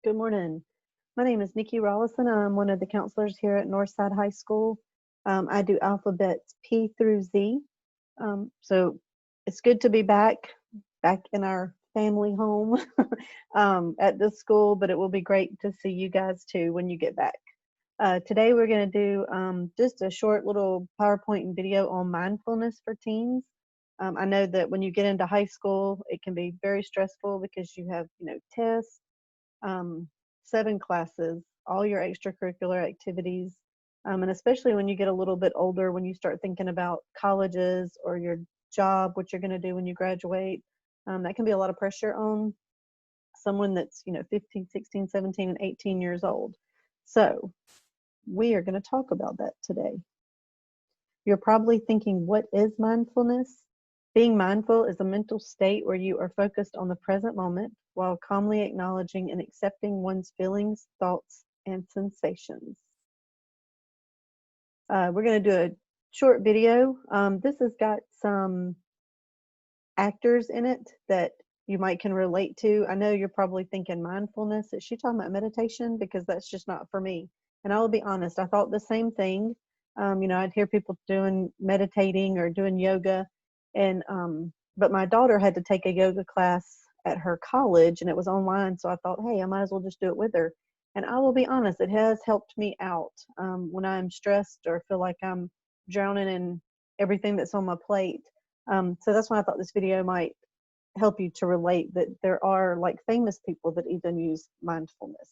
Good morning. My name is Nikki Rollison. I'm one of the counselors here at Northside High School. I do alphabets P through Z. So it's good to be back in our family home at this school, but it will be great to see you guys too when you get back. Today we're going to do just a short little PowerPoint video on mindfulness for teens. I know that when you get into high school, it can be very stressful because you have, tests, 7 classes, all your extracurricular activities, and especially when you get a little bit older, when you start thinking about colleges or your job, what you're going to do when you graduate, that can be a lot of pressure on someone that's 15, 16, 17, and 18 years old. So we are going to talk about that today. You're probably thinking, what is mindfulness? Being mindful is a mental state where you are focused on the present moment while calmly acknowledging and accepting one's feelings, thoughts, and sensations. We're going to do a short video. This has got some actors in it that you might can relate to. I know you're probably thinking mindfulness. Is she talking about meditation? Because that's just not for me. And I will be honest, I thought the same thing. I'd hear people meditating or doing yoga. And but my daughter had to take a yoga class at her college and it was online, so I thought, hey, I might as well just do it with her. And I will be honest, it has helped me out when I'm stressed or feel like I'm drowning in everything that's on my plate. So that's why I thought this video might help you to relate that there are like famous people that even use mindfulness.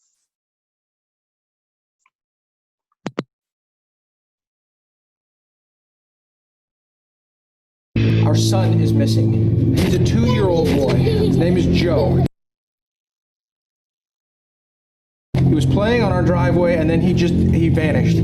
Our son is missing. He's a 2-year-old boy. His name is Joe. He was playing on our driveway and then he vanished.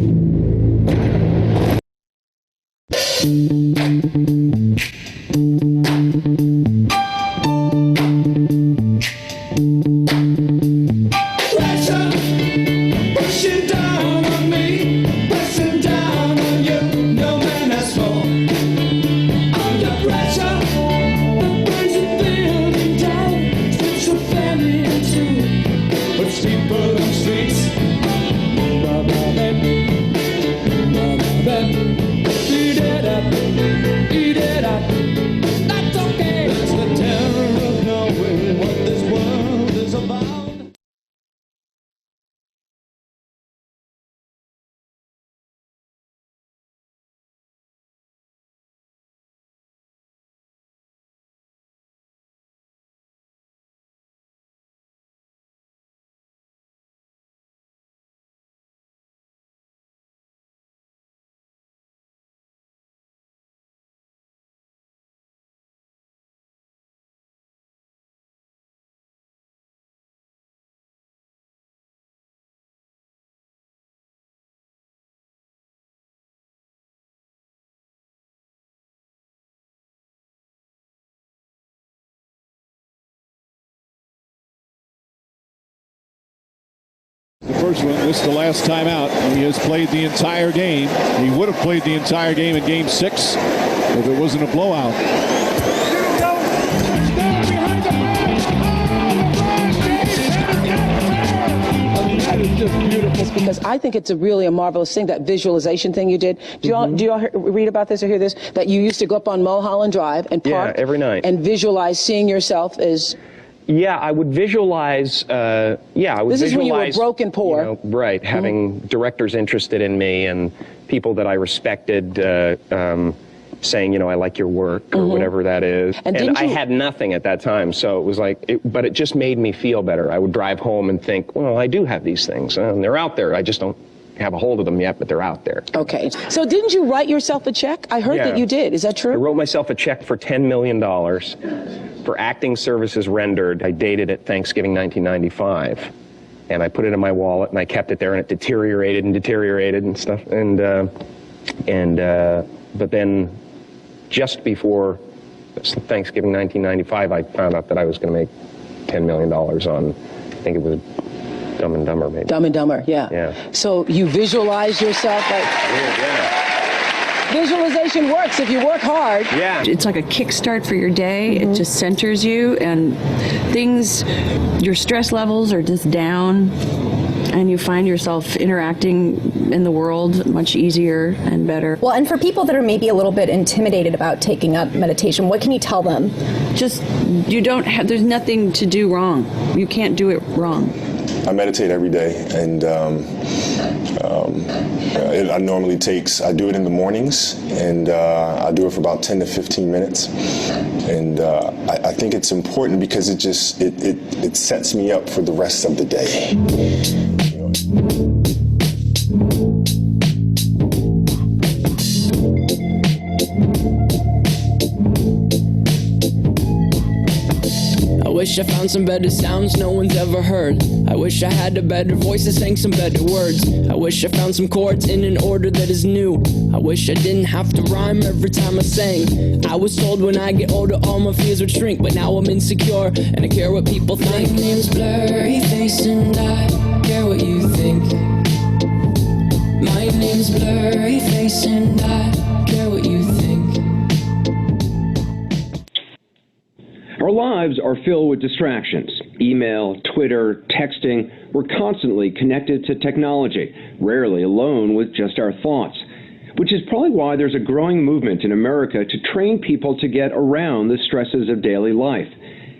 The first one, this is the last time out. He has played the entire game. He would have played the entire game in Game 6 if it wasn't a blowout. That is just beautiful. Because I think it's really a marvelous thing, that visualization thing you did. Do you all read about this or hear this? That you used to go up on Mulholland Drive and park every night and visualize seeing yourself as... Yeah, I would visualize, This is when you were broke and poor. Right, having directors interested in me and people that I respected saying, I like your work or whatever that is. And I had nothing at that time, so it was like, but it just made me feel better. I would drive home and think, well, I do have these things, and they're out there. I just don't have a hold of them yet, but they're out there. Okay, so didn't you write yourself a check? I heard that you did. Is that true? I wrote myself a check for $10 million for acting services rendered. I dated it Thanksgiving 1995, and I put it in my wallet and I kept it there, and it deteriorated and stuff. But then just before Thanksgiving 1995, I found out that I was going to make $10 million on, I think it was Dumb and Dumber, maybe. Dumb and Dumber, yeah. Yeah. So you visualize yourself like... Visualization works if you work hard. Yeah. It's like a kickstart for your day. It just centers you, and your stress levels are just down, and you find yourself interacting in the world much easier and better. Well, and for people that are maybe a little bit intimidated about taking up meditation, what can you tell them? Just, there's nothing to do wrong. You can't do it wrong. I meditate every day, and I do it in the mornings, and I do it for about 10 to 15 minutes. And I think it's important because it sets me up for the rest of the day. I wish I found some better sounds no one's ever heard. I wish I had a better voice that sang some better words. I wish I found some chords in an order that is new. I wish I didn't have to rhyme every time I sang. I was told when I get older all my fears would shrink, but now I'm insecure and I care what people think. My name's Blurry Face and I care what you think. My name's Blurry Face and I care what you think. Our lives are filled with distractions. Email, Twitter, texting. We're constantly connected to technology, rarely alone with just our thoughts. Which is probably why there's a growing movement in America to train people to get around the stresses of daily life.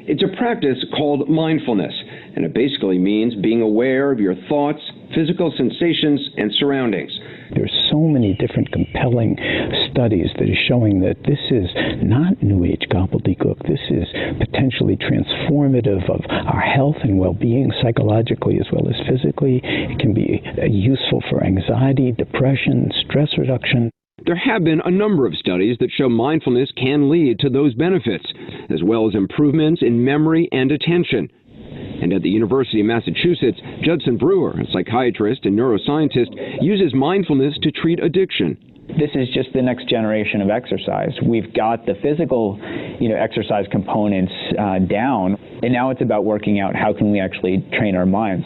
It's a practice called mindfulness, and it basically means being aware of your thoughts, physical sensations, and surroundings. There's so many different compelling studies that are showing that this is not New Age gobbledygook. This is potentially transformative of our health and well-being psychologically as well as physically. It can be useful for anxiety, depression, stress reduction. There have been a number of studies that show mindfulness can lead to those benefits, as well as improvements in memory and attention. And at the University of Massachusetts, Judson Brewer, a psychiatrist and neuroscientist, uses mindfulness to treat addiction. This is just the next generation of exercise. We've got the physical, exercise components down, and now it's about working out how can we actually train our minds.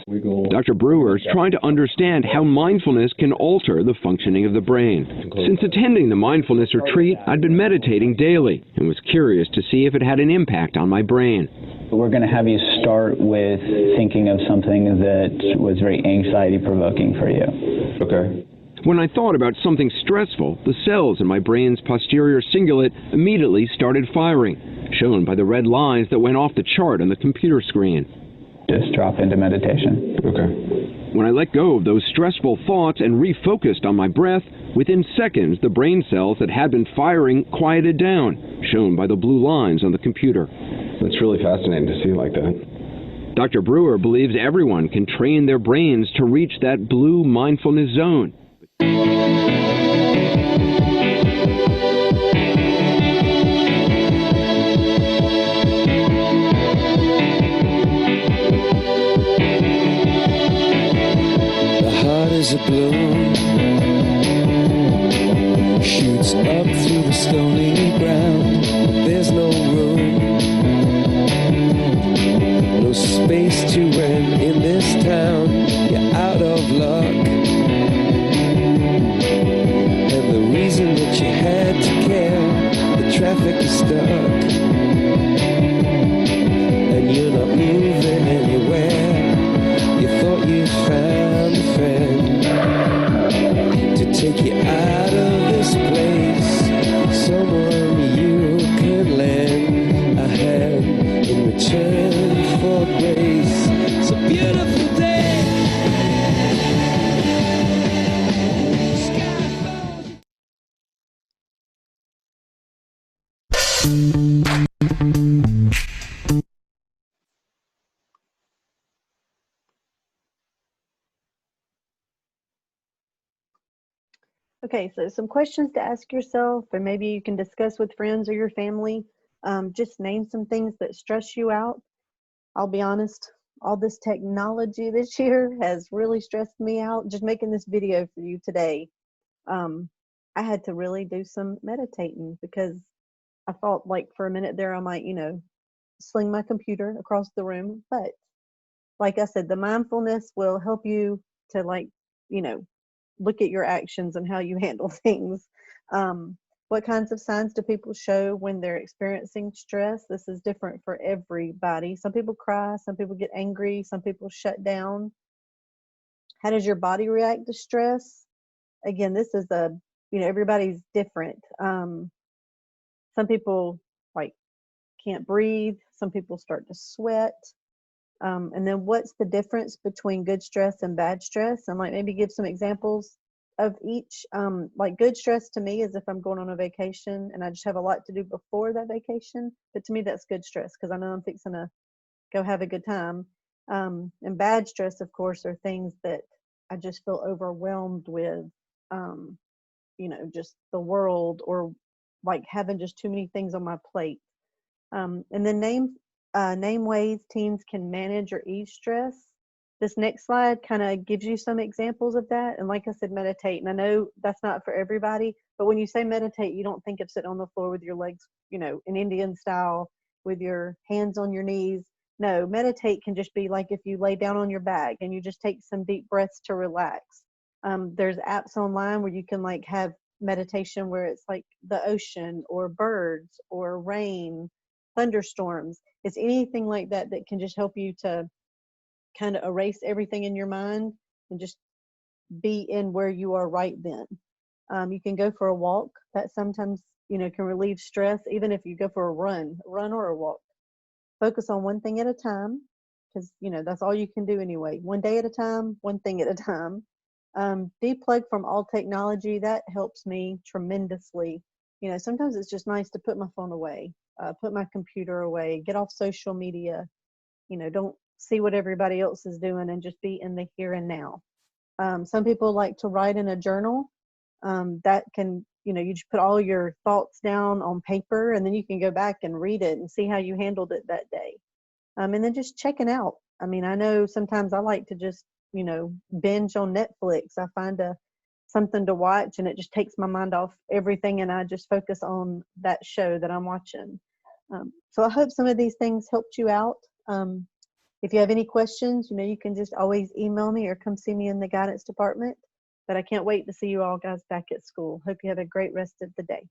Dr. Brewer is trying to understand how mindfulness can alter the functioning of the brain. Since attending the mindfulness retreat, I'd been meditating daily and was curious to see if it had an impact on my brain. We're going to have you start with thinking of something that was very anxiety-provoking for you. Okay. When I thought about something stressful, the cells in my brain's posterior cingulate immediately started firing, shown by the red lines that went off the chart on the computer screen. Just drop into meditation. Okay. When I let go of those stressful thoughts and refocused on my breath, within seconds the brain cells that had been firing quieted down, shown by the blue lines on the computer. That's really fascinating to see like that. Dr. Brewer believes everyone can train their brains to reach that blue mindfulness zone. Is a balloon, shoots up through the stony ground. There's no room, no space to rent in this town. You're out of luck, and the reason that you had to care, the traffic is stuck, and you're not moving anywhere. You thought you found a friend to take you out of this place, someone you could lend a hand in return for grace. It's a beautiful day. Okay, so some questions to ask yourself, or maybe you can discuss with friends or your family. Just name some things that stress you out. I'll be honest, all this technology this year has really stressed me out. Just making this video for you today, I had to really do some meditating because I felt like for a minute there I might, sling my computer across the room. But like I said, the mindfulness will help you to look at your actions and how you handle things. What kinds of signs do people show when they're experiencing stress? This is different for everybody. Some people cry, some people get angry, some people shut down. How does your body react to stress? Again, this is everybody's different. Some people like can't breathe, some people start to sweat. And then what's the difference between good stress and bad stress? And like maybe give some examples of each. Like good stress to me is if I'm going on a vacation and I just have a lot to do before that vacation. But to me, that's good stress because I know I'm fixing to go have a good time. And bad stress, of course, are things that I just feel overwhelmed with, just the world or like having just too many things on my plate. And then name ways teens can manage or ease stress. This next slide kind of gives you some examples of that. And like I said, meditate. And I know that's not for everybody, but when you say meditate, you don't think of sitting on the floor with your legs, in Indian style with your hands on your knees. No, meditate can just be like if you lay down on your back and you just take some deep breaths to relax. There's apps online where you can like have meditation where it's like the ocean or birds or rain, thunderstorms. It's anything like that that can just help you to kind of erase everything in your mind and just be in where you are right then. You can go for a walk. That sometimes, can relieve stress, even if you go for a run or a walk. Focus on one thing at a time because, that's all you can do anyway. One day at a time, one thing at a time. Deplug from all technology. That helps me tremendously. Sometimes it's just nice to put my phone away, put my computer away, get off social media, don't see what everybody else is doing and just be in the here and now. Some people like to write in a journal. That can, you just put all your thoughts down on paper and then you can go back and read it and see how you handled it that day. And then just checking out. I mean, I know sometimes I like to just, binge on Netflix. I find something to watch and it just takes my mind off everything and I just focus on that show that I'm watching. So I hope some of these things helped you out. If you have any questions, you can just always email me or come see me in the guidance department. But I can't wait to see you all guys back at school. Hope you have a great rest of the day.